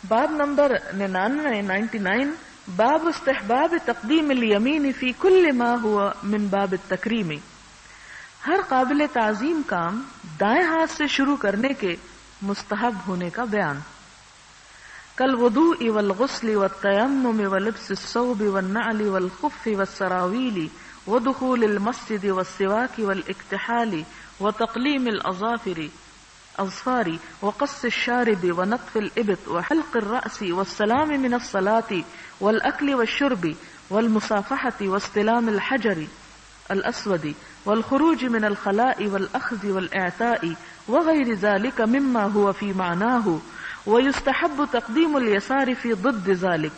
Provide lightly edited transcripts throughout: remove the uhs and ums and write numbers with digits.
باب نمبر 99 باب استحباب تقدیم الیمین فی کل ما ہوا من باب التکریم. ہر قابل تعظیم کام دائیں ہاتھ سے شروع کرنے کے مستحب ہونے کا بیان. کالوضوء والغسل والتیمم ولبس الثوب والنعل والخف والسراویل ودخول المسجد والسواک والاکتحال وتقلیم الاظفار وقص الشارب ونطف الابط وحلق الرأس والسلام من الصلاة والأكل والشرب والمصافحة واستلام الحجر الأسود والخروج من الخلاء والأخذ والإعطاء وغير ذلك مما هو في معناه. ويستحب تقديم اليسار في ضد ذلك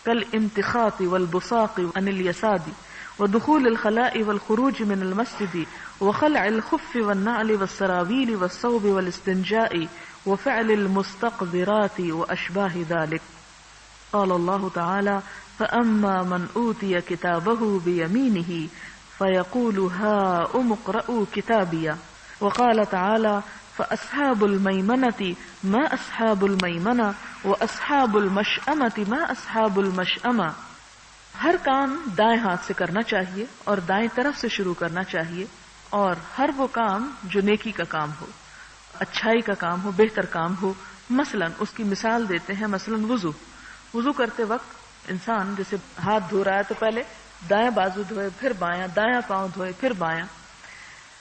كالامتخاط والبصاق عن اليسار ودخول الخلاء والخروج من المسجد وخلع الخف والنعل والسراويل والثوب والاستنجاء وفعل المستقذرات وأشباه ذلك. قال الله تعالى فأما من أوتي كتابه بيمينه فيقول هاؤم اقرءوا كتابيه. وقال تعالى فأصحاب الميمنة ما أصحاب الميمنة وأصحاب المشأمة ما أصحاب المشأمة. ہر کام دائیں ہاتھ سے کرنا چاہیے اور دائیں طرف سے شروع کرنا چاہیے، اور ہر وہ کام جو نیکی کا کام ہو، اچھائی کا کام ہو، بہتر کام ہو. مثلا اس کی مثال دیتے ہیں، مثلا وضو کرتے وقت انسان جیسے ہاتھ دھو رہا ہے تو پہلے دائیں بازو دھوئے، پھر بایاں، دایاں پاؤں دھوئے، پھر بایاں.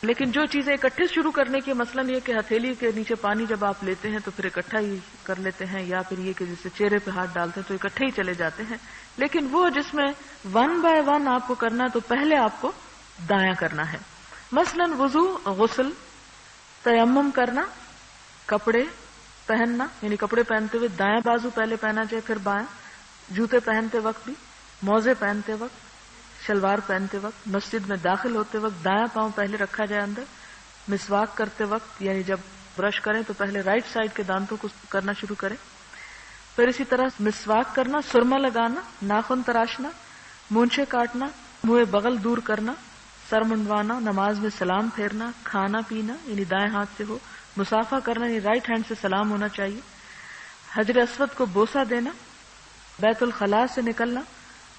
لیکن جو چیزیں اکٹھے شروع کرنے کی، مثلا یہ کہ ہتھیلی کے نیچے پانی جب آپ لیتے ہیں تو پھر اکٹھا ہی کر لیتے ہیں، یا پھر یہ کہ جیسے چہرے پہ ہاتھ ڈالتے ہیں تو اکٹھے ہی چلے جاتے ہیں. لیکن وہ جس میں 1 by 1 آپ کو کرنا تو پہلے آپ کو دایاں کرنا ہے. مثلا وضو، غسل، تیمم کرنا، کپڑے پہننا، یعنی کپڑے پہنتے ہوئے دایاں بازو پہلے پہنا جائے پھر بایاں، جوتے پہنتے وقت بھی، موزے پہنتے وقت، شلوار پہنتے وقت، مسجد میں داخل ہوتے وقت دایاں پاؤں پہلے رکھا جائے اندر. مسواک کرتے وقت یعنی جب برش کریں تو پہلے رائٹ سائڈ کے دانتوں کو کرنا شروع کریں. پھر اسی طرح مسواک کرنا، سرما لگانا، ناخن تراشنا، مونچھیں کاٹنا، منہ بغل دور کرنا، سر منڈوانا، نماز میں سلام پھیرنا، کھانا پینا یعنی دائیں ہاتھ سے ہو، مصافحہ کرنا یعنی رائٹ ہینڈ سے سلام ہونا چاہیے، حجر اسود کو بوسہ دینا، بیت الخلاء سے نکلنا،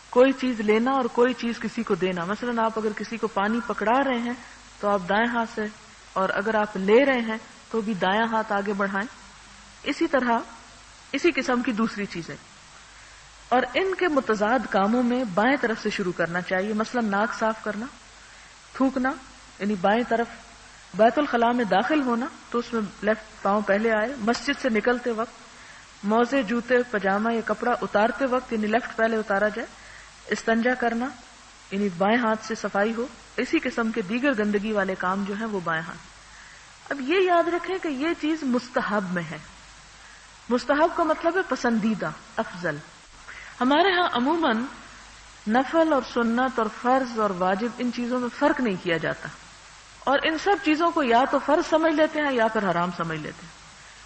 کوئی چیز لینا اور کوئی چیز کسی کو دینا. مثلا آپ اگر کسی کو پانی پکڑا رہے ہیں تو آپ دائیں ہاتھ سے، اور اگر آپ لے رہے ہیں تو بھی دایاں ہاتھ آگے بڑھائیں. اسی طرح اسی قسم کی دوسری چیزیں، اور ان کے متضاد کاموں میں بائیں طرف سے شروع کرنا چاہیے. مثلا ناک صاف کرنا، تھوکنا یعنی بائیں طرف، بیت الخلاء میں داخل ہونا تو اس میں لیفٹ پاؤں پہلے آئے، مسجد سے نکلتے وقت موزے، جوتے، پجامہ یا کپڑا اتارتے وقت یعنی لیفٹ پہلے اتارا جائے، استنجا کرنا یعنی بائیں ہاتھ سے صفائی ہو. اسی قسم کے دیگر گندگی والے کام جو ہیں وہ بائیں ہاتھ. اب یہ یاد رکھیں کہ یہ چیز مستحب میں ہے. مستحب کا مطلب ہے پسندیدہ، افضل. ہمارے ہاں عموماً نفل اور سنت اور فرض اور واجب ان چیزوں میں فرق نہیں کیا جاتا، اور ان سب چیزوں کو یا تو فرض سمجھ لیتے ہیں یا پھر حرام سمجھ لیتے ہیں.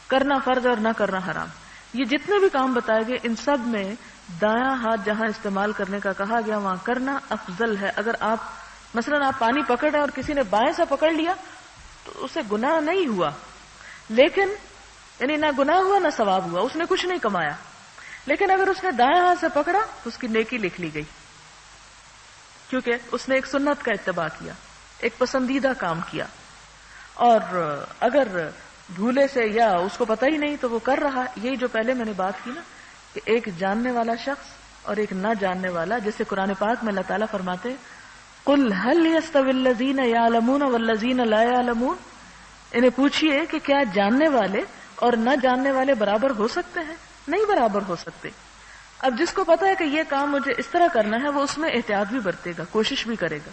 کرنا فرض اور نہ کرنا حرام. یہ جتنے بھی کام بتائے گئے ان سب میں دایاں ہاتھ جہاں استعمال کرنے کا کہا گیا وہاں کرنا افضل ہے. اگر آپ مثلا آپ پانی پکڑ رہے ہیں اور کسی نے بائیں سے پکڑ لیا تو اسے گناہ نہیں ہوا، لیکن یعنی نہ گناہ ہوا نہ ثواب ہوا، اس نے کچھ نہیں کمایا. لیکن اگر اس نے دائیں ہاتھ سے پکڑا تو اس کی نیکی لکھ لی گئی، کیونکہ اس نے ایک سنت کا اتباع کیا، ایک پسندیدہ کام کیا. اور اگر بھولے سے یا اس کو پتہ ہی نہیں تو وہ کر رہا، یہی جو پہلے میں نے بات کی نا کہ ایک جاننے والا شخص اور ایک نہ جاننے والا، جیسے قرآن پاک میں اللہ تعالیٰ فرماتے قُلْ هَلْ يَسْتَوِي الَّذِينَ يَعْلَمُونَ وَالَّذِينَ لَا يَعْلَمُونَ. انہیں پوچھئے کہ کیا جاننے والے اور نہ جاننے والے برابر ہو سکتے ہیں؟ نہیں برابر ہو سکتے. اب جس کو پتا ہے کہ یہ کام مجھے اس طرح کرنا ہے وہ اس میں احتیاط بھی برتے گا، کوشش بھی کرے گا.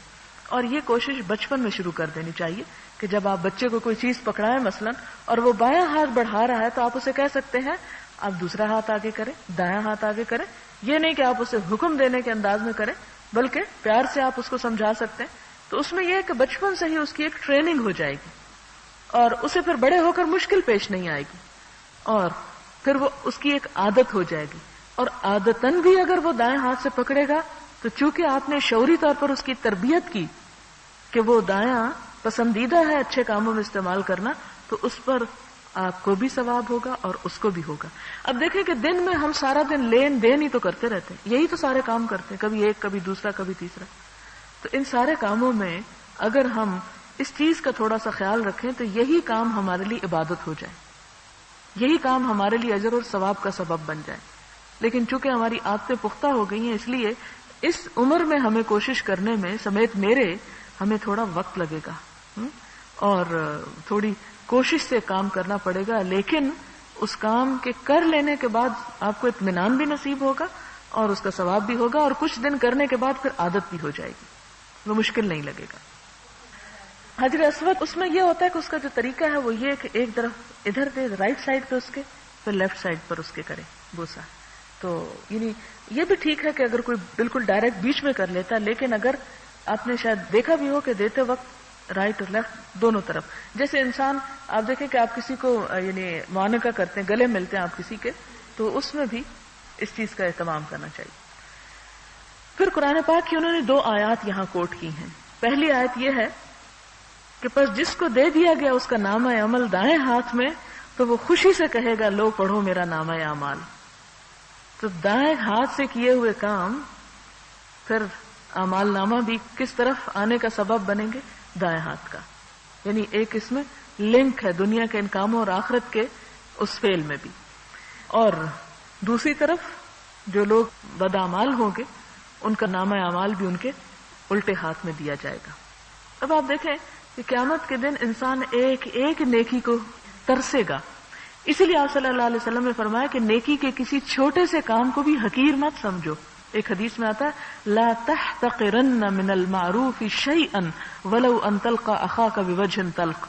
اور یہ کوشش بچپن میں شروع کر دینی چاہیے کہ جب آپ بچے کو کوئی چیز پکڑائیں مثلا اور وہ بایاں ہاتھ بڑھا رہا ہے تو آپ اسے کہہ سکتے ہیں آپ دوسرا ہاتھ آگے کریں، دایاں ہاتھ آگے کریں. یہ نہیں کہ آپ اسے حکم دینے کے انداز میں کریں، بلکہ پیار سے آپ اس کو سمجھا سکتے ہیں. تو اس میں یہ ہے کہ بچپن سے ہی اس کی ایک ٹریننگ ہو جائے گی اور اسے پھر بڑے ہو کر مشکل پیش نہیں آئے گی، اور پھر وہ اس کی ایک عادت ہو جائے گی. اور عادتاً بھی اگر وہ دائیں ہاتھ سے پکڑے گا تو چونکہ آپ نے شعوری طور پر اس کی تربیت کی کہ وہ دایاں پسندیدہ ہے اچھے کاموں میں استعمال کرنا، تو اس پر آپ کو بھی ثواب ہوگا اور اس کو بھی ہوگا. اب دیکھیں کہ دن میں ہم سارا دن لین دین ہی تو کرتے رہتے ہیں, یہی تو سارے کام کرتے ہیں, کبھی ایک کبھی دوسرا کبھی تیسرا. تو ان سارے کاموں میں اگر ہم اس چیز کا تھوڑا سا خیال رکھیں تو یہی کام ہمارے لیے عبادت ہو جائے, یہی کام ہمارے لیے اجر اور ثواب کا سبب بن جائے. لیکن چونکہ ہماری عادتیں پختہ ہو گئی ہیں, اس لیے اس عمر میں ہمیں کوشش کرنے میں سمیت میرے ہمیں تھوڑا وقت لگے گا اور تھوڑی کوشش سے کام کرنا پڑے گا, لیکن اس کام کے کر لینے کے بعد آپ کو اطمینان بھی نصیب ہوگا اور اس کا ثواب بھی ہوگا, اور کچھ دن کرنے کے بعد پھر عادت بھی ہو جائے گی, وہ مشکل نہیں لگے گا. حجر اسود اس میں یہ ہوتا ہے کہ اس کا جو طریقہ ہے وہ یہ کہ ایک طرف ادھر پہ رائٹ سائڈ پہ اس کے, پھر لیفٹ سائڈ پر اس کے کرے بوسا. تو یعنی یہ بھی ٹھیک ہے کہ اگر کوئی بالکل ڈائریکٹ بیچ میں کر لیتا, لیکن اگر آپ نے شاید دیکھا بھی ہو کہ دیتے وقت رائٹ اور لیفٹ دونوں طرف, جیسے انسان آپ دیکھیں کہ آپ کسی کو یعنی معانقہ کرتے ہیں, گلے ملتے ہیں آپ کسی کے, تو اس میں بھی اس چیز کا اہتمام کرنا چاہیے. پھر قرآن پاک کی انہوں نے 2 آیات یہاں کوٹ کی ہیں. پہلی آیت یہ ہے کہ پس جس کو دے دیا گیا اس کا نامہ عمل دائیں ہاتھ میں تو وہ خوشی سے کہے گا لو پڑھو میرا نامہ اعمال. تو دائیں ہاتھ سے کیے ہوئے کام پھر اعمال نامہ بھی کس طرف آنے کا سبب بنیں گے؟ دائیں ہاتھ کا. یعنی ایک اس میں لنک ہے دنیا کے ان کاموں اور آخرت کے اس فعل میں بھی. اور دوسری طرف جو لوگ بدعمال ہوں گے ان کا نامہ اعمال بھی ان کے الٹے ہاتھ میں دیا جائے گا. اب آپ دیکھیں کہ قیامت کے دن انسان ایک ایک نیکی کو ترسے گا. اسی لیے آپ صلی اللہ علیہ وسلم نے فرمایا کہ نیکی کے کسی چھوٹے سے کام کو بھی حقیر مت سمجھو. ایک حدیث میں آتا ہے لا تحتقرن من المعروف شیئا ولو ان تلقى اخاك بوجه طلق,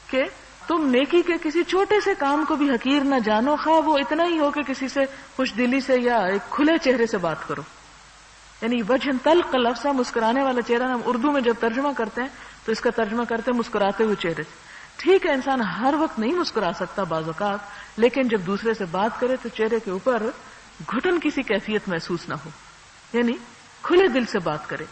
کہ تم نیکی کے کسی چھوٹے سے کام کو بھی حقیر نہ جانو, خواہ وہ اتنا ہی ہو کہ کسی سے خوش دلی سے یا ایک کھلے چہرے سے بات کرو. یعنی وجہ طلق کا لفظ مسکرانے والا چہرہ, ہم اردو میں جب ترجمہ کرتے ہیں تو اس کا ترجمہ کرتے ہیں مسکراتے ہوئے چہرے سے. ٹھیک ہے انسان ہر وقت نہیں مسکرا سکتا بعض اوقات, لیکن جب دوسرے سے بات کرے تو چہرے کے اوپر گھٹن کسی کیفیت محسوس نہ ہو, یعنی کھلے دل سے بات کرے.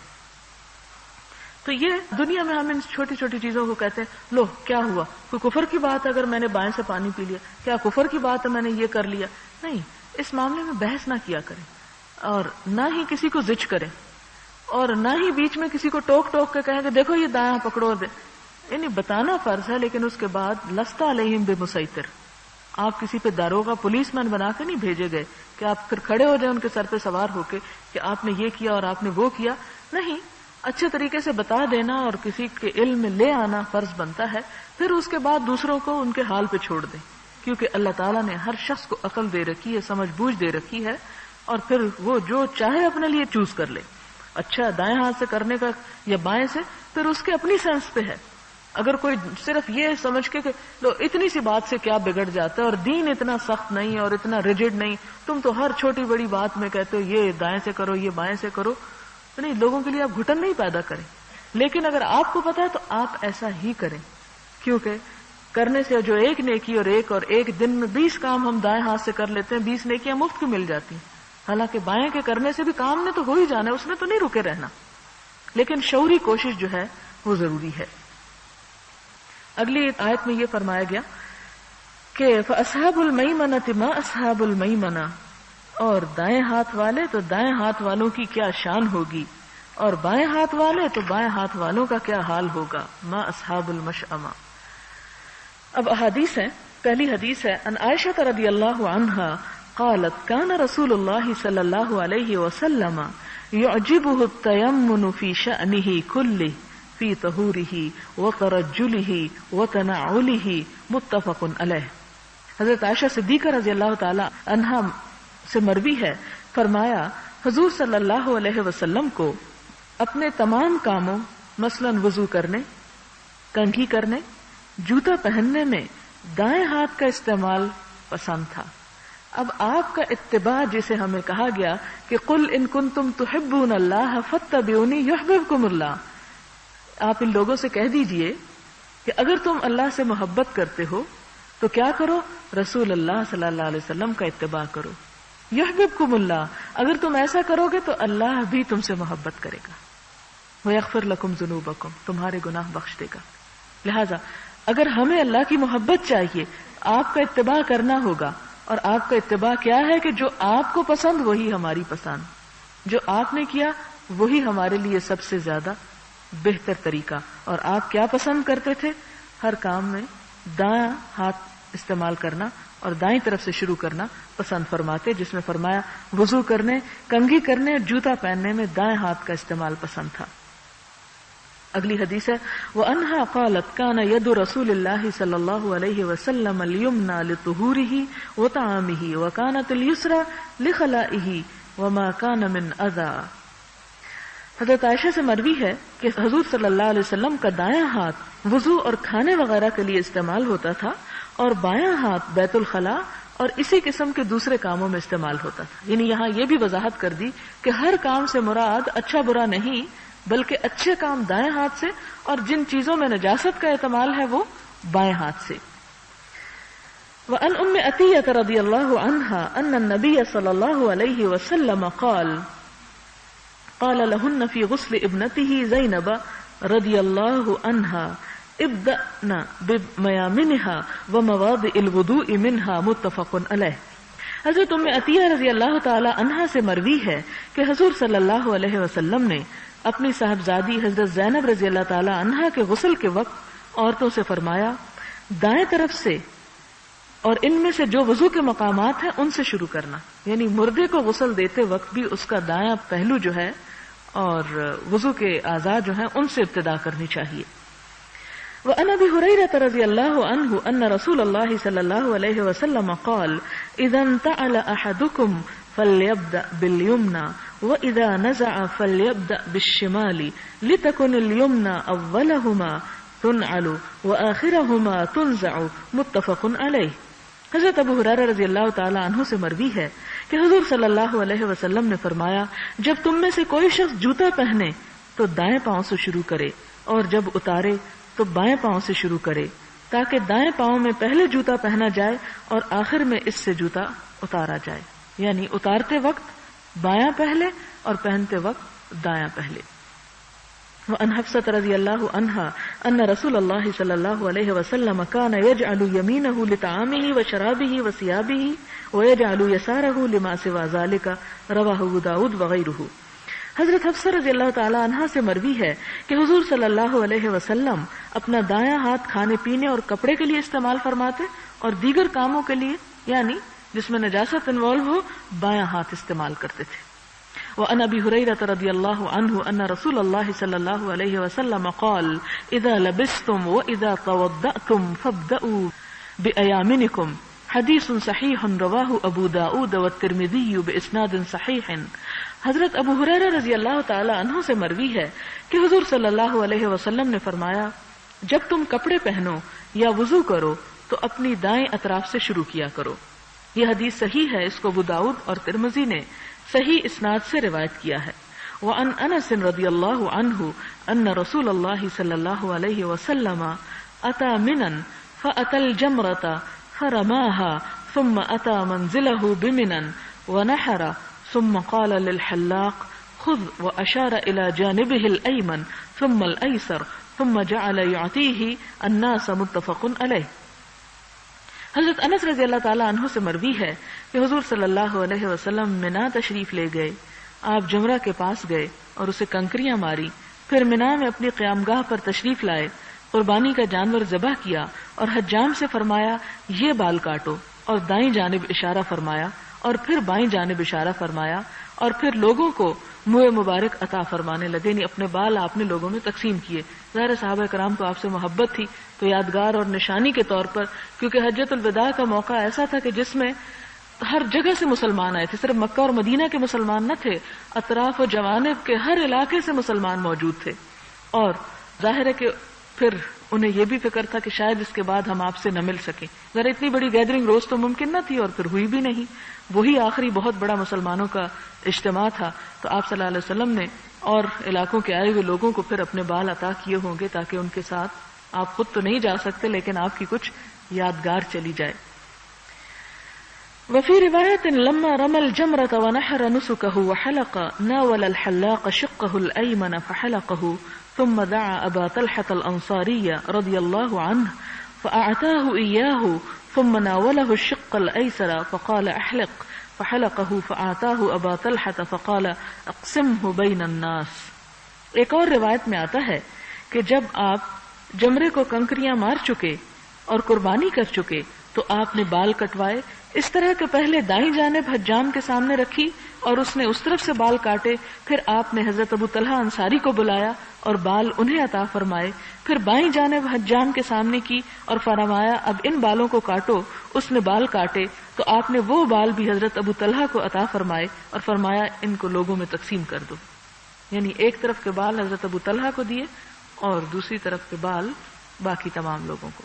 تو یہ دنیا میں ہم ان چھوٹی چھوٹی چیزوں کو کہتے ہیں لو کیا ہوا, کوئی کفر کی بات ہے اگر میں نے بائیں سے پانی پی لیا, کیا کفر کی بات ہے میں نے یہ کر لیا؟ نہیں, اس معاملے میں بحث نہ کیا کریں اور نہ ہی کسی کو زچ کریں اور نہ ہی بیچ میں کسی کو ٹوک ٹوک کے کہیں کہ دیکھو یہ دایاں پکڑو دے. یعنی بتانا فرض ہے, لیکن اس کے بعد لست علیہم بمسیطر, آپ کسی پہ داروغہ پولیس مین بنا کے نہیں بھیجے گئے کہ آپ پھر کھڑے ہو جائیں ان کے سر پہ سوار ہو کے کہ آپ نے یہ کیا اور آپ نے وہ کیا. نہیں, اچھے طریقے سے بتا دینا اور کسی کے علم میں لے آنا فرض بنتا ہے. پھر اس کے بعد دوسروں کو ان کے حال پہ چھوڑ دیں, کیونکہ اللہ تعالیٰ نے ہر شخص کو عقل دے رکھی ہے, سمجھ بوجھ دے رکھی ہے, اور پھر وہ جو چاہے اپنے لیے چوز کر لے. اچھا دائیں ہاتھ سے کرنے کا یا بائیں سے, پھر اس کے اپنی سینس پہ ہے. اگر کوئی صرف یہ سمجھ کے کہ لو اتنی سی بات سے کیا بگڑ جاتا ہے اور دین اتنا سخت نہیں اور اتنا ریجڈ نہیں, تم تو ہر چھوٹی بڑی بات میں کہتے ہو یہ دائیں سے کرو یہ بائیں سے کرو, تو نہیں, لوگوں کے لیے آپ گھٹن نہیں پیدا کریں. لیکن اگر آپ کو پتا ہے تو آپ ایسا ہی کریں, کیونکہ کرنے سے جو ایک نیکی اور ایک دن میں 20 کام ہم دائیں ہاتھ سے کر لیتے ہیں, 20 نیکیاں مفت کی مل جاتی ہیں. حالانکہ بائیں کے کرنے سے بھی کام نے تو ہو ہی جانا ہے, اس میں تو نہیں رکے رہنا, لیکن شعوری کوشش جو ہے وہ ضروری ہے. اگلی آیت میں یہ فرمایا گیا کہ فَأَصْحَابُ الْمَيْمَنَةِ مَا أَصْحَابُ الْمَيْمَنَةِ, اور دائیں ہاتھ والے تو دائیں ہاتھ والوں کی کیا شان ہوگی, اور بائیں ہاتھ والے تو بائیں ہاتھ والوں کا کیا حال ہوگا. ما اصحاب المشأمہ. اب احادیث ہیں. پہلی حدیث ہے ان عائشہ رضی اللہ عنہا قالت كان رسول اللہ صلی اللہ علیہ وسلم يعجبه التيمن في شأنه كله في طهوره وترجله وتنعله متفق علیہ. حضرت عائشہ صدیقہ رضی اللہ تعالی عنہا سے مروی ہے, فرمایا حضور صلی اللہ علیہ وسلم کو اپنے تمام کاموں مثلا وضو کرنے, کنگھی کرنے, جوتا پہننے میں دائیں ہاتھ کا استعمال پسند تھا. اب آپ کا اتباع جسے ہمیں کہا گیا کہ قل ان کنتم تحبون اللہ فاتبعونی یحببکم اللہ, آپ ان لوگوں سے کہہ دیجئے کہ اگر تم اللہ سے محبت کرتے ہو تو کیا کرو, رسول اللہ صلی اللہ علیہ وسلم کا اتباع کرو. یحببکم اللہ, اگر تم ایسا کرو گے تو اللہ بھی تم سے محبت کرے گا. ویغفر لکم ذنوبکم, تمہارے گناہ بخش دے گا. لہذا اگر ہمیں اللہ کی محبت چاہیے آپ کا اتباع کرنا ہوگا. اور آپ کا اتباع کیا ہے کہ جو آپ کو پسند وہی ہماری پسند, جو آپ نے کیا وہی ہمارے لیے سب سے زیادہ بہتر طریقہ. اور آپ کیا پسند کرتے تھے؟ ہر کام میں دایاں ہاتھ استعمال کرنا اور دائیں طرف سے شروع کرنا پسند فرماتے, جس میں فرمایا وضو کرنے, کنگھی کرنے اور جوتا پہننے میں دائیں ہاتھ کا استعمال پسند تھا. اگلی حدیث ہے وَأَنْهَا قَالَتْ كَانَ يَدُ رَسُولِ اللَّهِ صَلَّى اللَّهُ عَلَيْهِ وَسَلَّمَ الْيُمْنَى لِطُهُورِهِ وَطَعَامِهِ وَكَانَتِ الْيُسْرَى لِخَلَائِهِ وَمَا كَانَ مِنْ أَذًى. حضرت عائشہ سے مروی ہے کہ حضور صلی اللہ علیہ وسلم کا دایاں ہاتھ وضو اور کھانے وغیرہ کے لیے استعمال ہوتا تھا اور بایاں ہاتھ بیت الخلاء اور اسی قسم کے دوسرے کاموں میں استعمال ہوتا تھا. یعنی یہاں یہ بھی وضاحت کر دی کہ ہر کام سے مراد اچھا برا نہیں بلکہ اچھے کام دائیں ہاتھ سے اور جن چیزوں میں نجاست کا احتمال ہے وہ بائیں ہاتھ سے. وعن ام عطیہ رضی اللہ عنہا ان النبی صلی اللہ علیہ وسلم قال لهن في غسل ابنته زینب رضی اللہ عنہا ابدأنا بمیامنها ومواضع الوضوء منها متفق علیہ. حضرت ام عطیہ رضی اللہ تعالی عنہا سے مروی ہے کہ حضور صلی اللہ علیہ وسلم نے اپنی صاحبزادی حضرت زینب رضی اللہ تعالی عنہا کے غسل کے وقت عورتوں سے فرمایا دائیں طرف سے اور ان میں سے جو وضو کے مقامات ہیں ان سے شروع کرنا. یعنی مردے کو غسل دیتے وقت بھی اس کا دایاں پہلو جو ہے اور وضو کے اعضاء جو ہیں ان سے ابتدا کرنی چاہیے. وعن ابی ہریرہ رضی اللہ عنہ ان رسول اللہ صلی اللہ علیہ وسلم قال اذا انتعل احدکم فلیبدأ بالیمنى وإذا نزع فلیبدأ بالشمال لتكن اليمنى اولهما تنعل وآخرهما تنزع متفق علیہ. حضرت ابو ہریرہ رضی اللہ تعالی عنہ سے مروی ہے کہ حضور صلی اللہ علیہ وسلم نے فرمایا جب تم میں سے کوئی شخص جوتا پہنے تو دائیں پاؤں سے شروع کرے اور جب اتارے تو بائیں پاؤں سے شروع کرے تاکہ دائیں پاؤں میں پہلے جوتا پہنا جائے اور آخر میں اس سے جوتا اتارا جائے. یعنی اتارتے وقت بایاں پہلے اور پہنتے وقت دایاں پہلے. وعن حفصة رضی اللہ عنہا ان رسول اللہ صلی اللہ علیہ وسلم كان يجعل يمينه لطعامه وشرابه وثيابه ويجعل يساره لما سوى ذلك رواه ابو داود وغيره. حضرت حفصہ رضی اللہ تعالی عنہا سے مروی ہے کہ حضور صلی اللہ علیہ وسلم اپنا دایاں ہاتھ کھانے پینے اور کپڑے کے لیے استعمال فرماتے اور دیگر کاموں کے لیے یعنی جس میں نجاست انوالو ہو بایاں ہاتھ استعمال کرتے تھے. وعن ابی ہریرہ رضی اللہ عنہ ان رسول اللہ صلی اللہ علیہ وسلم قال اذا لبستم واذا توضأتم فابدأوا بأيامنكم. حدیث صحیح رواہ ابو داود والترمذی باسناد صحیح. حضرت ابو ہریرہ رضی اللہ تعالی عنہ سے مروی ہے کہ حضور صلی اللہ علیہ وسلم نے فرمایا جب تم کپڑے پہنو یا وضو کرو تو اپنی دائیں اطراف سے شروع کیا کرو. یہ حدیث صحیح ہے, اس کو ابو داؤد اور ترمذی نے صحیح اسناد سے روایت کیا ہے. وعن انس رضی اللہ عنہ ان رسول اللہ صلی اللہ علیہ وسلم اتى منا فاتى الجمرة فرماها ثم اتى منزله بمنا ونحر ثم قال للحلاق خذ واشار الى جانبه الايمن ثم الايسر ثم جعل يعطيه الناس متفق علیہ. حضرت انس رضی اللہ تعالی عنہ سے مروی ہے کہ حضور صلی اللہ علیہ وسلم منا تشریف لے گئے. آپ جمرہ کے پاس گئے اور اسے کنکریاں ماری, پھر منا میں اپنی قیامگاہ پر تشریف لائے, قربانی کا جانور ذبح کیا اور حجام سے فرمایا یہ بال کاٹو اور دائیں جانب اشارہ فرمایا اور پھر بائیں جانب اشارہ فرمایا اور پھر لوگوں کو منہ مبارک عطا فرمانے لگے. یعنی اپنے بال آپ نے لوگوں میں تقسیم کیے. ظاہر صحابہ کرام کو آپ سے محبت تھی تو یادگار اور نشانی کے طور پر, کیونکہ حجۃ الوداع کا موقع ایسا تھا کہ جس میں ہر جگہ سے مسلمان آئے تھے, صرف مکہ اور مدینہ کے مسلمان نہ تھے, اطراف و جوانب کے ہر علاقے سے مسلمان موجود تھے. اور ظاہر ہے کہ پھر انہیں یہ بھی فکر تھا کہ شاید اس کے بعد ہم آپ سے نہ مل سکیں. ذرا اتنی بڑی گیدرنگ روز تو ممکن نہ تھی اور پھر ہوئی بھی نہیں. وہی آخری بہت بڑا مسلمانوں کا اجتماع تھا, تو آپ صلی اللہ علیہ وسلم نے اور علاقوں کے آئے ہوئے لوگوں کو پھر اپنے بال عطا کیے ہوں گے تاکہ ان کے ساتھ آپ خود تو نہیں جا سکتے لیکن آپ کی کچھ یادگار چلی جائے. وفي رواية لما رمى الجمرة ونحر نسكه وحلق ناول الحلاق شقه الأيمن فحلقه ثم دعا أبا طلحة الأنصاري رضي الله عنه فأعطاه إياه ثم ناوله الشق الأيسر فقال احلق فحلقه فأعطاه أبا طلحة فقال اقسمه بين الناس. ایک اور روایت میں آتا ہے کہ جب آپ جمرے کو کنکریاں مار چکے اور قربانی کر چکے تو آپ نے بال کٹوائے، اس طرح کہ پہلے دائیں جانب حجام کے سامنے رکھی اور اس نے اس طرف سے بال کاٹے، پھر آپ نے حضرت ابو طلحہ انصاری کو بلایا اور بال انہیں عطا فرمائے، پھر بائیں جانب حجام کے سامنے کی اور فرمایا اب ان بالوں کو کاٹو. اس نے بال کاٹے تو آپ نے وہ بال بھی حضرت ابو طلحہ کو عطا فرمائے اور فرمایا ان کو لوگوں میں تقسیم کر دو. یعنی ایک طرف کے بال حضرت ابو طلحہ کو دیے اور دوسری طرف کے بال باقی تمام لوگوں کو.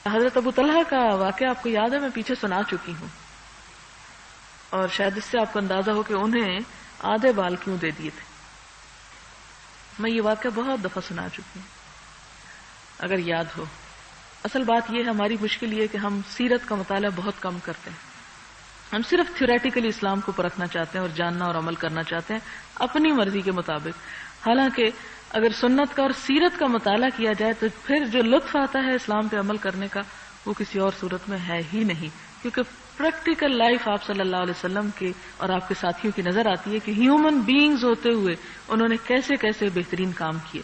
حضرت ابو طلحہ کا واقعہ آپ کو یاد ہے، میں پیچھے سنا چکی ہوں اور شاید اس سے آپ کو اندازہ ہو کہ انہیں آدھے بال کیوں دے دیے تھے. میں یہ واقعہ بہت دفعہ سنا چکی ہوں اگر یاد ہو. اصل بات یہ ہے، ہماری مشکل یہ ہے کہ ہم سیرت کا مطالعہ بہت کم کرتے ہیں. ہم صرف تھیوریٹیکلی اسلام کو پرکھنا چاہتے ہیں اور جاننا اور عمل کرنا چاہتے ہیں اپنی مرضی کے مطابق. حالانکہ اگر سنت کا اور سیرت کا مطالعہ کیا جائے تو پھر جو لطف آتا ہے اسلام پہ عمل کرنے کا وہ کسی اور صورت میں ہے ہی نہیں، کیونکہ پریکٹیکل لائف آپ صلی اللہ علیہ وسلم کے اور آپ کے ساتھیوں کی نظر آتی ہے کہ ہیومن بینگز ہوتے ہوئے انہوں نے کیسے کیسے بہترین کام کیے.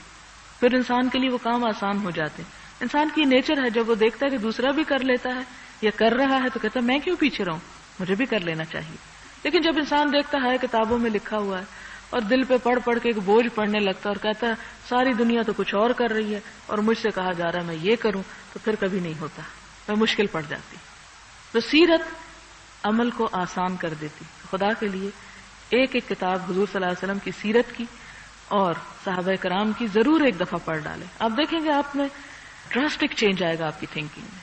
پھر انسان کے لیے وہ کام آسان ہو جاتے ہیں. انسان کی نیچر ہے جب وہ دیکھتا ہے کہ دوسرا بھی کر لیتا ہے یا کر رہا ہے تو کہتا ہے میں کیوں پیچھے رہوں، مجھے بھی کر لینا چاہیے. لیکن جب انسان دیکھتا ہے کتابوں میں لکھا ہوا ہے اور دل پہ پڑھ پڑھ کے ایک بوجھ پڑنے لگتا ہے اور کہتا ہے ساری دنیا تو کچھ اور کر رہی ہے اور مجھ سے کہا جا رہا ہے میں یہ کروں، تو پھر کبھی نہیں ہوتا، میں مشکل پڑ جاتی. تو سیرت عمل کو آسان کر دیتی. خدا کے لیے ایک ایک کتاب حضور صلی اللہ علیہ وسلم کی سیرت کی اور صحابہ کرام کی ضرور ایک دفعہ پڑھ ڈالیں. آپ دیکھیں گے آپ میں ڈراسٹک چینج آئے گا آپ کی تھنکنگ میں.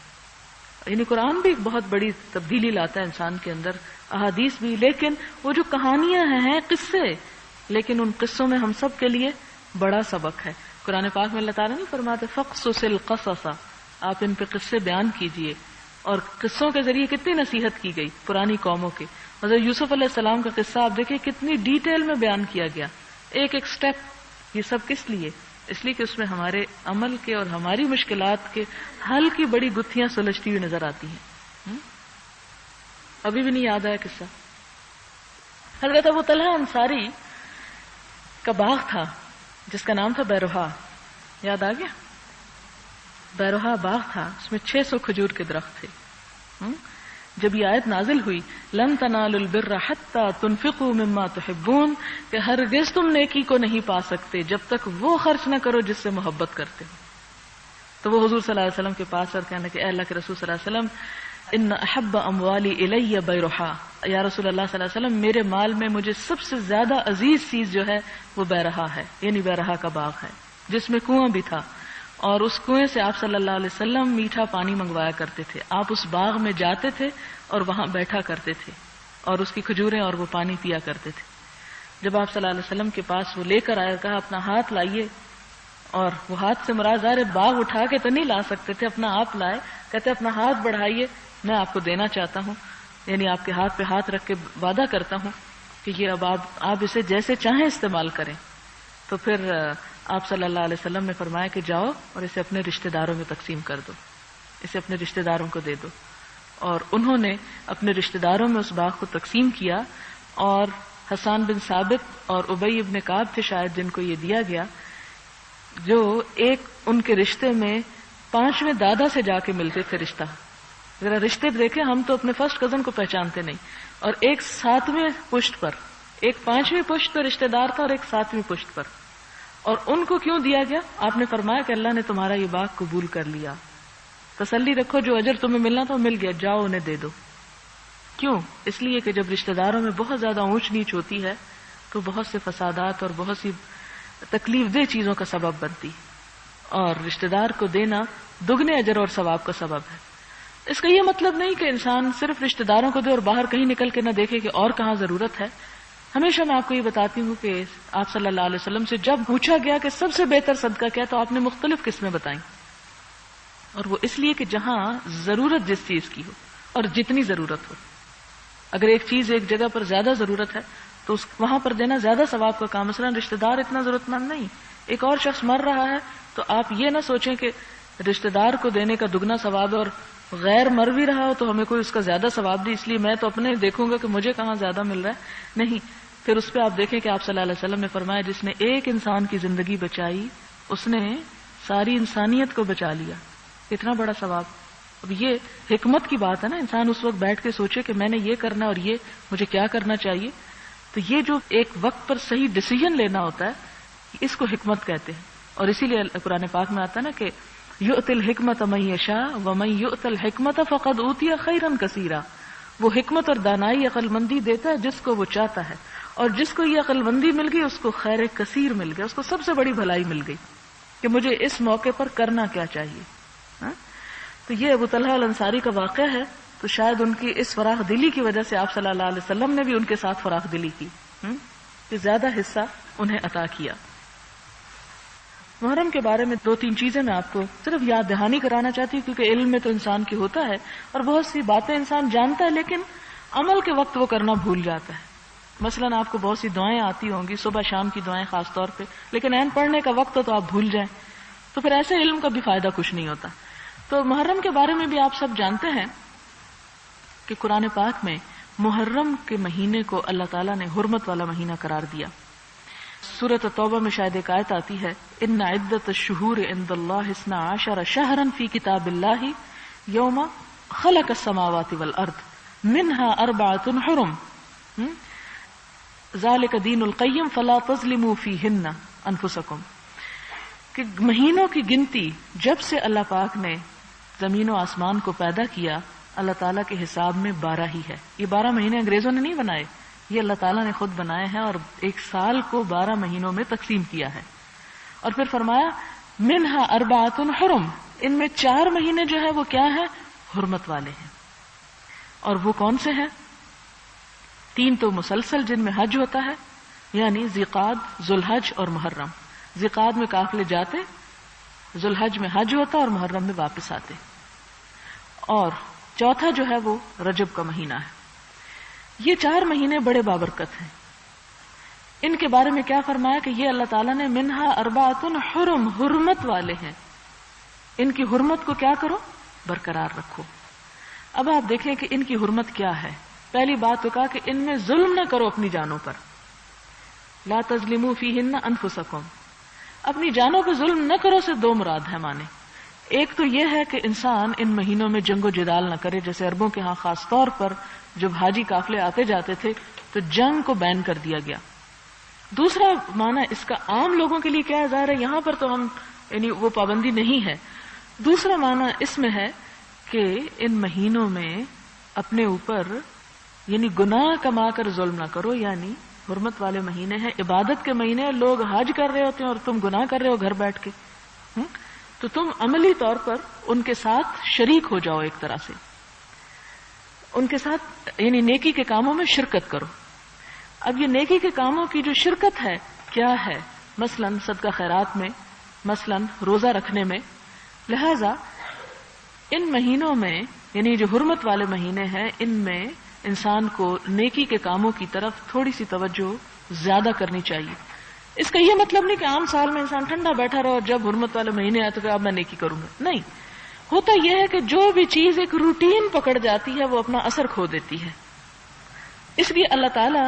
یعنی قرآن بھی ایک بہت بڑی تبدیلی لاتا ہے انسان کے اندر، احادیث بھی، لیکن وہ جو کہانیاں ہیں قصے، لیکن ان قصوں میں ہم سب کے لیے بڑا سبق ہے. قرآن پاک میں اللہ تعالیٰ نہیں فرماتے فقصص القصص، آپ ان پہ قصے بیان کیجئے. اور قصوں کے ذریعے کتنی نصیحت کی گئی پرانی قوموں کے. حضرت یوسف علیہ السلام کا قصہ آپ دیکھیں کتنی ڈیٹیل میں بیان کیا گیا، ایک ایک سٹیپ. یہ سب کس لیے؟ اس لیے کہ اس میں ہمارے عمل کے اور ہماری مشکلات کے حل کی بڑی گتھیاں سلجھتی ہوئی نظر آتی ہیں. ابھی بھی نہیں یاد آیا قصہ؟ حضرت ابو طلحہ انصاری کا باغ تھا جس کا نام تھا بیروہا. یاد آ گیا؟ بیروہا باغ تھا، اس میں 600 کھجور کے درخت تھے. جب یہ آیت نازل ہوئی لن تنالوا البر حتى تنفقوا مما تحبون، کہ ہرگز تم نیکی کو نہیں پا سکتے جب تک وہ خرچ نہ کرو جس سے محبت کرتے ہو. تو وہ حضور صلی اللہ علیہ وسلم کے پاس اور کہنے کہ اے اللہ کے رسول صلی اللہ علیہ وسلم ان احب اموالی الی بیروہا، یا رسول اللہ صلی اللہ علیہ وسلم میرے مال میں مجھے سب سے زیادہ عزیز چیز جو ہے وہ بیرہا ہے، یعنی بیرہا کا باغ ہے جس میں کنواں بھی تھا اور اس کنویں سے آپ صلی اللہ علیہ وسلم میٹھا پانی منگوایا کرتے تھے. آپ اس باغ میں جاتے تھے اور وہاں بیٹھا کرتے تھے اور اس کی کھجوریں اور وہ پانی پیا کرتے تھے. جب آپ صلی اللہ علیہ وسلم کے پاس وہ لے کر آیا، کہا اپنا ہاتھ لائیے، اور وہ ہاتھ سے مراد ظاہر باغ اٹھا کے تو نہیں لا سکتے تھے، اپنا آپ لائے. کہتے اپنا ہاتھ بڑھائیے، میں آپ کو دینا چاہتا ہوں، یعنی آپ کے ہاتھ پہ ہاتھ رکھ کے وعدہ کرتا ہوں کہ یہ اب آپ اسے جیسے چاہیں استعمال کریں. تو پھر آپ صلی اللہ علیہ وسلم نے فرمایا کہ جاؤ اور اسے اپنے رشتہ داروں میں تقسیم کر دو، اسے اپنے رشتہ داروں کو دے دو. اور انہوں نے اپنے رشتہ داروں میں اس باغ کو تقسیم کیا، اور حسان بن ثابت اور ابی ابن کعب تھے شاید جن کو یہ دیا گیا، جو ایک ان کے رشتے میں 5ویں دادا سے جا کے ملتے تھے رشتہ. ذرا رشتے دیکھیں، ہم تو اپنے فرسٹ کزن کو پہچانتے نہیں، اور ایک 7ویں پشت پر، ایک 5ویں پشت پر رشتہ دار تھا اور ایک 7ویں پشت پر. اور ان کو کیوں دیا گیا؟ آپ نے فرمایا کہ اللہ نے تمہارا یہ باغ قبول کر لیا، تسلی رکھو جو اجر تمہیں ملنا تھا وہ مل گیا، جاؤ انہیں دے دو. کیوں؟ اس لیے کہ جب رشتہ داروں میں بہت زیادہ اونچ نیچ ہوتی ہے تو بہت سے فسادات اور بہت سی تکلیف دہ چیزوں کا سبب بنتی، اور رشتہ دار کو دینا دگنے اجر اور ثواب کا سبب ہے. اس کا یہ مطلب نہیں کہ انسان صرف رشتہ داروں کو دے اور باہر کہیں نکل کے نہ دیکھے کہ اور کہاں ضرورت ہے. ہمیشہ میں آپ کو یہ بتاتی ہوں کہ آپ صلی اللہ علیہ وسلم سے جب پوچھا گیا کہ سب سے بہتر صدقہ کیا، تو آپ نے مختلف قسمیں بتائیں، اور وہ اس لیے کہ جہاں ضرورت جس چیز کی ہو اور جتنی ضرورت ہو. اگر ایک چیز ایک جگہ پر زیادہ ضرورت ہے تو وہاں پر دینا زیادہ ثواب کا کام. مثلا رشتہ دار اتنا ضرورت مند نہیں، ایک اور شخص مر رہا ہے تو آپ یہ نہ سوچیں کہ رشتہ دار کو دینے کا دگنا ثواب ہے، اور غیر مر بھی رہا ہو تو ہمیں کوئی اس کا زیادہ ثواب نہیں، اس لیے میں تو اپنے دیکھوں گا کہ مجھے کہاں زیادہ مل رہا ہے، نہیں. پھر اس پہ آپ دیکھیں کہ آپ صلی اللہ علیہ وسلم نے فرمایا جس نے ایک انسان کی زندگی بچائی اس نے ساری انسانیت کو بچا لیا. اتنا بڑا ثواب. اب یہ حکمت کی بات ہے نا، انسان اس وقت بیٹھ کے سوچے کہ میں نے یہ کرنا اور یہ مجھے کیا کرنا چاہیے. تو یہ جو ایک وقت پر صحیح ڈیسیژن لینا ہوتا ہے اس کو حکمت کہتے ہیں. اور اسی لیے قرآن پاک میں آتا ہے نا کہ یؤتی الحکمت من یشاء ومن یؤت الحکمت فقد اوتی خیرا کثیرا. وہ حکمت اور دانائی عقل مندی دیتا ہے جس کو وہ چاہتا ہے، اور جس کو یہ عقل مندی مل گئی اس کو خیر کثیر مل گیا، اس کو سب سے بڑی بھلائی مل گئی کہ مجھے اس موقع پر کرنا کیا چاہیے. تو یہ ابو طلحہ الانصاری کا واقعہ ہے. تو شاید ان کی اس فراخ دلی کی وجہ سے آپ صلی اللہ علیہ وسلم نے بھی ان کے ساتھ فراخ دلی کی کہ زیادہ حصہ انہیں عطا کیا. محرم کے بارے میں 2-3 چیزیں میں آپ کو صرف یاد دہانی کرانا چاہتی ہوں، کیونکہ علم میں تو انسان کی ہوتا ہے اور بہت سی باتیں انسان جانتا ہے لیکن عمل کے وقت وہ کرنا بھول جاتا ہے. مثلاً آپ کو بہت سی دعائیں آتی ہوں گی، صبح شام کی دعائیں خاص طور پہ، لیکن عین پڑھنے کا وقت ہو تو آپ بھول جائیں، تو پھر ایسے علم کا بھی فائدہ کچھ نہیں ہوتا. تو محرم کے بارے میں بھی آپ سب جانتے ہیں کہ قرآن پاک میں محرم کے مہینے کو اللہ تعالیٰ نے حرمت والا مہینہ قرار دیا. سورۃ توبہ میں شاید ایک آیت آتی ہے ان عدت الشہور عند اللہ 12 شہرا فی کتاب اللہ یوم خلق السماوات والارض منها 4 حرم ذالک دین القیم فلا تظلموا فیہن انفسکم. کہ مہینوں کی گنتی جب سے اللہ پاک نے زمین و آسمان کو پیدا کیا اللہ تعالیٰ کے حساب میں 12 ہی ہے. یہ 12 مہینے انگریزوں نے نہیں بنائے، یہ اللہ تعالیٰ نے خود بنائے ہیں اور ایک سال کو 12 مہینوں میں تقسیم کیا ہے. اور پھر فرمایا منہا 4 حرم، ان میں 4 مہینے جو ہے وہ کیا ہے؟ حرمت والے ہیں. اور وہ کون سے ہیں؟ 3 تو مسلسل جن میں حج ہوتا ہے، یعنی ذیقعد، ذوالحج اور محرم. ذیقعد میں قافلے جاتے، ذوالحج میں حج ہوتا اور محرم میں واپس آتے. اور چوتھا جو ہے وہ رجب کا مہینہ ہے. یہ 4 مہینے بڑے بابرکت ہیں. ان کے بارے میں کیا فرمایا کہ یہ اللہ تعالیٰ نے منہا 4 حرم، حرمت والے ہیں، ان کی حرمت کو کیا کرو؟ برقرار رکھو. اب آپ دیکھیں کہ ان کی حرمت کیا ہے. پہلی بات تو کہا کہ ان میں ظلم نہ کرو اپنی جانوں پر، لا تظلموا فیہن انفسکم. اپنی جانوں پہ ظلم نہ کرو سے 2 مراد ہے مانے. ایک تو یہ ہے کہ انسان ان مہینوں میں جنگ و جدال نہ کرے، جیسے عربوں کے ہاں خاص طور پر جب حاجی قافلے آتے جاتے تھے تو جنگ کو بین کر دیا گیا. دوسرا معنی اس کا عام لوگوں کے لیے کیا ظاہر ہے، یہاں پر تو ہم یعنی وہ پابندی نہیں ہے. دوسرا معنی اس میں ہے کہ ان مہینوں میں اپنے اوپر یعنی گناہ کما کر ظلم نہ کرو. یعنی حرمت والے مہینے ہیں، عبادت کے مہینے ہیں، لوگ حج کر رہے ہوتے ہیں اور تم گناہ کر رہے ہو گھر بیٹھ کے، تو تم عملی طور پر ان کے ساتھ شریک ہو جاؤ، ایک طرح سے ان کے ساتھ یعنی نیکی کے کاموں میں شرکت کرو. اب یہ نیکی کے کاموں کی جو شرکت ہے کیا ہے؟ مثلاً صدقہ خیرات میں، مثلاً روزہ رکھنے میں. لہذا ان مہینوں میں یعنی جو حرمت والے مہینے ہیں ان میں انسان کو نیکی کے کاموں کی طرف تھوڑی سی توجہ زیادہ کرنی چاہیے. اس کا یہ مطلب نہیں کہ عام سال میں انسان ٹھنڈا بیٹھا رہو اور جب حرمت والے مہینے آئے تو کہ اب میں نیکی کروں گا. نہیں، ہوتا یہ ہے کہ جو بھی چیز ایک روٹین پکڑ جاتی ہے وہ اپنا اثر کھو دیتی ہے. اس لیے اللہ تعالیٰ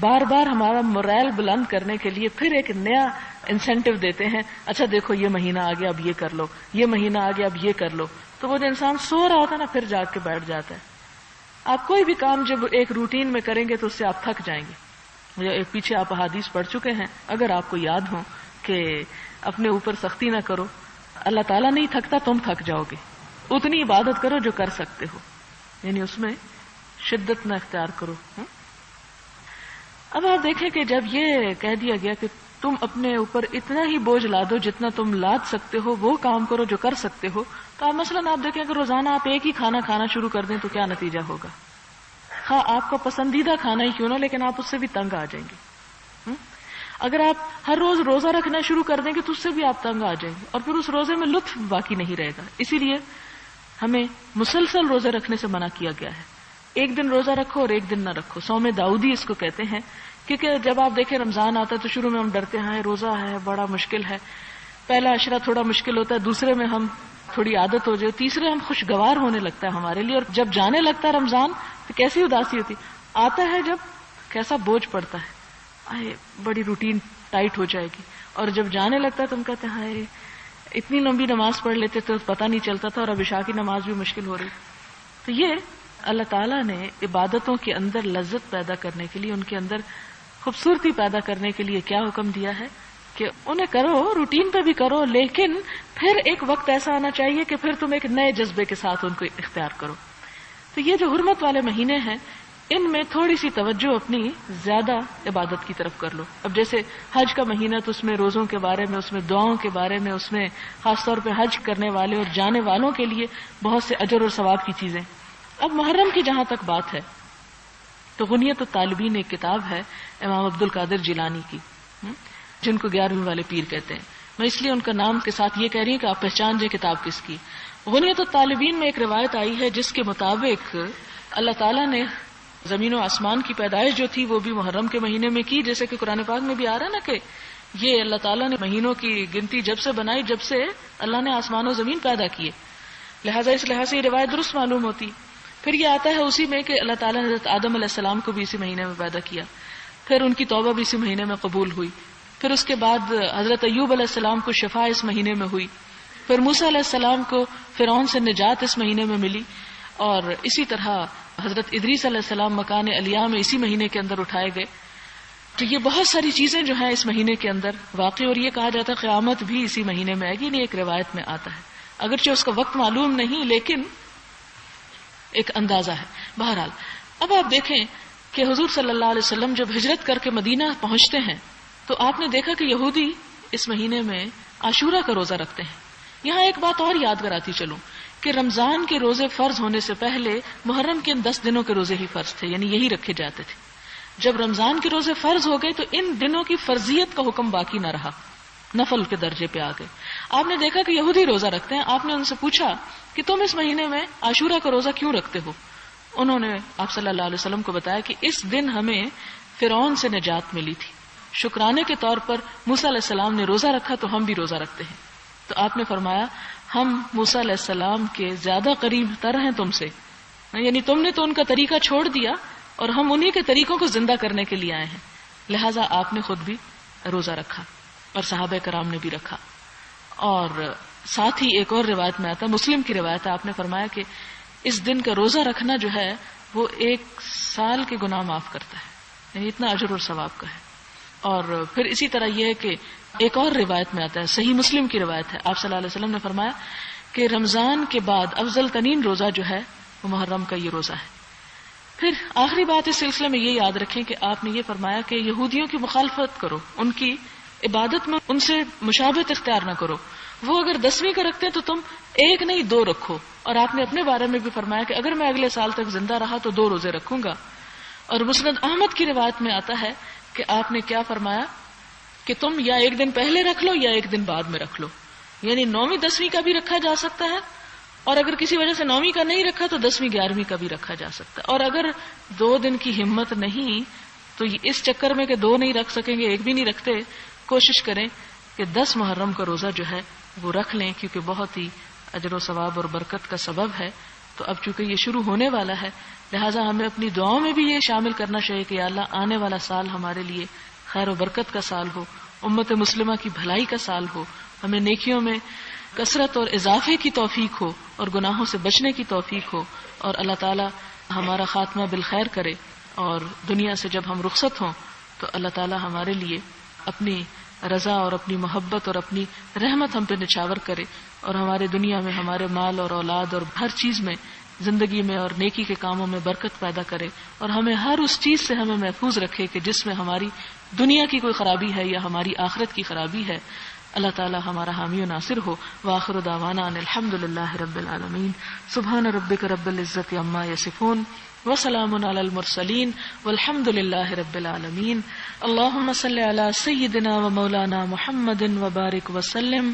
بار بار ہمارا مورائل بلند کرنے کے لیے پھر ایک نیا انسینٹیو دیتے ہیں. اچھا دیکھو یہ مہینہ آ گیا اب یہ کر لو، یہ مہینہ آ گیا اب یہ کر لو. تو وہ جو انسان سو رہا ہوتا ہے نا پھر جاگ کے بیٹھ جاتا ہے. آپ کوئی بھی کام جب ایک روٹین میں کریں گے تو اس سے آپ تھک جائیں گے. پیچھے آپ احادیث پڑھ چکے ہیں، اگر آپ کو یاد ہو کہ اپنے اوپر سختی نہ کرو، اللہ تعالیٰ نہیں تھکتا، تم تھک جاؤ گے. اتنی عبادت کرو جو کر سکتے ہو، یعنی اس میں شدت نہ اختیار کرو. اب آپ دیکھیں کہ جب یہ کہہ دیا گیا کہ تم اپنے اوپر اتنا ہی بوجھ لا دو جتنا تم لاد سکتے ہو، وہ کام کرو جو کر سکتے ہو. تو آپ مثلاً آپ دیکھیں کہ روزانہ آپ ایک ہی کھانا کھانا شروع کر دیں تو کیا نتیجہ ہوگا. ہاں آپ کا پسندیدہ کھانا ہی کیوں نہ، لیکن آپ اس سے بھی تنگ آ جائیں گے. اگر آپ ہر روز روزہ رکھنا شروع کر دیں گے تو اس سے بھی آپ تنگ آ جائیں گے اور پھر اس روزے میں لطف باقی نہیں رہے گا. اسی لیے ہمیں مسلسل روزے رکھنے سے منع کیا گیا ہے. ایک دن روزہ رکھو اور ایک دن نہ رکھو. صوم داؤدی اس کو کہتے ہیں. کیونکہ جب آپ دیکھیں رمضان آتا ہے تو شروع میں ہم ڈرتے ہیں روزہ ہے بڑا مشکل ہے، پہلا عشرہ تھوڑا مشکل ہوتا ہے، دوسرے میں ہم تھوڑی عادت ہو جائے. تیسرے ہم خوشگوار ہونے لگتا ہے ہمارے لیے, اور جب جانے لگتا ہے رمضان تو کیسی اداسی ہوتی, آتا ہے جب کیسا بوجھ پڑتا ہے, آئے بڑی روٹین ٹائٹ ہو جائے گی, اور جب جانے لگتا ہے تو ہم کہتے ہیں ہائے اتنی لمبی نماز پڑھ لیتے تو پتہ نہیں چلتا تھا, اور اب عشاء کی نماز بھی مشکل ہو رہی. تو یہ اللہ تعالیٰ نے عبادتوں کے اندر لذت پیدا کرنے کے لیے, ان کے اندر خوبصورتی پیدا کرنے کے لیے کیا حکم دیا ہے کہ انہیں کرو, روٹین پہ بھی کرو, لیکن پھر ایک وقت ایسا آنا چاہیے کہ پھر تم ایک نئے جذبے کے ساتھ ان کو اختیار کرو. تو یہ جو حرمت والے مہینے ہیں ان میں تھوڑی سی توجہ اپنی زیادہ عبادت کی طرف کر لو. اب جیسے حج کا مہینہ تو اس میں روزوں کے بارے میں, اس میں دعاؤں کے بارے میں, اس میں خاص طور پہ حج کرنے والے اور جانے والوں کے لیے بہت سے اجر اور ثواب کی چیزیں. اب محرم کی جہاں تک بات ہے تو غنیت الطالبین ایک کتاب ہے امام عبد القادر جیلانی کی, جن کو 11ویں والے پیر کہتے ہیں. میں اس لیے ان کا نام کے ساتھ یہ کہہ رہی ہوں کہ آپ پہچان جائیں کتاب کس کی. غنیت الطالبین میں ایک روایت آئی ہے جس کے مطابق اللہ تعالیٰ نے زمین و آسمان کی پیدائش جو تھی وہ بھی محرم کے مہینے میں کی, جیسے کہ قرآن پاک میں بھی آ رہا ہے نا کہ یہ اللہ تعالیٰ نے مہینوں کی گنتی جب سے بنائی جب سے اللہ نے آسمان و زمین پیدا کیے, لہٰذا اس لحاظ سے یہ روایت درست معلوم ہوتی. پھر یہ آتا ہے اسی میں کہ اللہ تعالیٰ نے حضرت آدم علیہ السلام کو بھی اسی مہینے میں پیدا کیا, پھر ان کی توبہ بھی اسی مہینے میں قبول ہوئی, پھر اس کے بعد حضرت ایوب علیہ السلام کو شفا اس مہینے میں ہوئی, پھر موسیٰ علیہ السلام کو فرعون سے نجات اس مہینے میں ملی, اور اسی طرح حضرت ادریس علیہ السلام مکان علیہ میں اسی مہینے کے اندر اٹھائے گئے. تو یہ بہت ساری چیزیں جو ہیں اس مہینے کے اندر واقع, اور یہ کہا جاتا ہے قیامت بھی اسی مہینے میں آئے گی. نہیں, ایک روایت میں آتا ہے, اگرچہ اس کا وقت معلوم نہیں لیکن ایک اندازہ ہے. بہرحال اب آپ دیکھیں کہ حضور صلی اللہ علیہ وسلم جب ہجرت کر کے مدینہ پہنچتے ہیں تو آپ نے دیکھا کہ یہودی اس مہینے میں عاشورہ کا روزہ رکھتے ہیں. یہاں ایک بات اور یاد کراتی چلوں کہ رمضان کے روزے فرض ہونے سے پہلے محرم کے ان 10 دنوں کے روزے ہی فرض تھے, یعنی یہی رکھے جاتے تھے. جب رمضان کے روزے فرض ہو گئے تو ان دنوں کی فرضیت کا حکم باقی نہ رہا, نفل کے درجے پہ آ گئے. آپ نے دیکھا کہ یہودی روزہ رکھتے ہیں, آپ نے ان سے پوچھا کہ تم اس مہینے میں عاشورہ کا روزہ کیوں رکھتے ہو؟ انہوں نے آپ صلی اللہ علیہ وسلم کو بتایا کہ اس دن ہمیں فرعون سے نجات ملی تھی, شکرانے کے طور پر موسیٰ علیہ السلام نے روزہ رکھا تو ہم بھی روزہ رکھتے ہیں. تو آپ نے فرمایا ہم موسیٰ علیہ السلام کے زیادہ قریب تر ہیں تم سے, یعنی تم نے تو ان کا طریقہ چھوڑ دیا اور ہم انہی کے طریقوں کو زندہ کرنے کے لیے آئے ہیں, لہٰذا آپ نے خود بھی روزہ رکھا اور صحابہ کرام نے بھی رکھا. اور ساتھ ہی ایک اور روایت میں آتا, مسلم کی روایت ہے, آپ نے فرمایا کہ اس دن کا روزہ رکھنا جو ہے وہ 1 سال کے گناہ معاف کرتا ہے, یعنی اتنا اجر اور ثواب کا ہے. اور پھر اسی طرح یہ ہے کہ ایک اور روایت میں آتا ہے, صحیح مسلم کی روایت ہے, آپ صلی اللہ علیہ وسلم نے فرمایا کہ رمضان کے بعد افضل ترین روزہ جو ہے وہ محرم کا یہ روزہ ہے. پھر آخری بات اس سلسلے میں یہ یاد رکھیں کہ آپ نے یہ فرمایا کہ یہودیوں کی مخالفت کرو, ان کی عبادت میں ان سے مشابہت اختیار نہ کرو. وہ اگر 10ویں کا رکھتے ہیں تو تم 1 نہیں 2 رکھو. اور آپ نے اپنے بارے میں بھی فرمایا کہ اگر میں اگلے سال تک زندہ رہا تو 2 روزے رکھوں گا. اور مسند احمد کی روایت میں آتا ہے کہ آپ نے کیا فرمایا کہ تم یا 1 دن پہلے رکھ لو یا 1 دن بعد میں رکھ لو, یعنی 9ویں 10ویں کا بھی رکھا جا سکتا ہے, اور اگر کسی وجہ سے 9ویں کا نہیں رکھا تو 10ویں 11ویں کا بھی رکھا جا سکتا ہے. اور اگر 2 دن کی ہمت نہیں تو اس چکر میں کہ 2 نہیں رکھ سکیں گے 1 بھی نہیں رکھتے, کوشش کریں کہ 10 محرم کا روزہ جو ہے وہ رکھ لیں, کیونکہ بہت ہی اجر و ثواب اور برکت کا سبب ہے. تو اب چونکہ یہ شروع ہونے والا ہے لہٰذا ہمیں اپنی دعاؤں میں بھی یہ شامل کرنا چاہیے کہ یا اللہ آنے والا سال ہمارے لیے خیر و برکت کا سال ہو, امت مسلمہ کی بھلائی کا سال ہو, ہمیں نیکیوں میں کثرت اور اضافے کی توفیق ہو اور گناہوں سے بچنے کی توفیق ہو, اور اللہ تعالی ہمارا خاتمہ بالخیر کرے. اور دنیا سے جب ہم رخصت ہوں تو اللہ تعالی ہمارے لیے اپنی رضا اور اپنی محبت اور اپنی رحمت ہم پہ نچھاور کرے, اور ہمارے دنیا میں ہمارے مال اور اولاد اور ہر چیز میں زندگی میں اور نیکی کے کاموں میں برکت پیدا کرے, اور ہمیں ہر اس چیز سے ہمیں محفوظ رکھے کہ جس میں ہماری دنیا کی کوئی خرابی ہے یا ہماری آخرت کی خرابی ہے. اللہ تعالی ہمارا حامی و ناصر ہو. وآخر دعوانا ان الحمد للہ رب العالمین. سبحان ربک رب العزت عما یصفون وسلام علی المرسلین والحمد للہ رب العالمین. اللہم صلی علی سیدنا و مولانا محمد وبارک وسلم.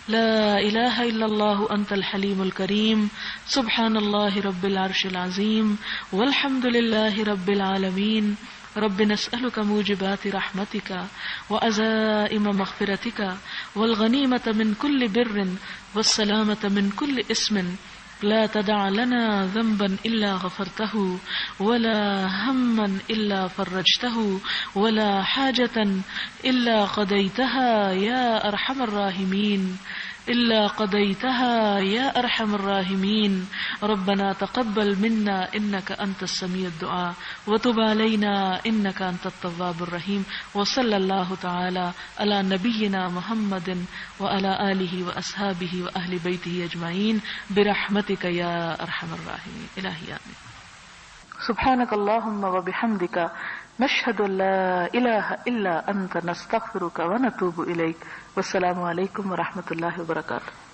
لا الہ الا اللہ انت الحلیم الکریم. سبحان اللہ رب العرش العظیم والحمد للہ رب العالمین. رب نسألك موجبات رحمتك وعزائم مغفرتك والغنيمة من كل بر والسلامة من كل اسم لا تدع لنا ذنبا إلا غفرته ولا هما إلا فرجته ولا حاجة إلا قضيتها يا أرحم الراحمين إلا قضيتها يا أرحم الراحمين. ربنا تقبل منا إنك أنت السميع الدعاء وتب علينا إنك أنت التواب الرحيم. وصلى الله تعالى على نبينا محمد وعلى آله وأصحابه وأهل بيته أجمعين برحمتك يا أرحم الراحمين. إلهي آمين. سبحانك اللهم وبحمدك نشهد أن لا إله إلا أنت نستغفرك ونتوب إليك. والسلام علیکم ورحمۃ اللہ وبرکاتہ.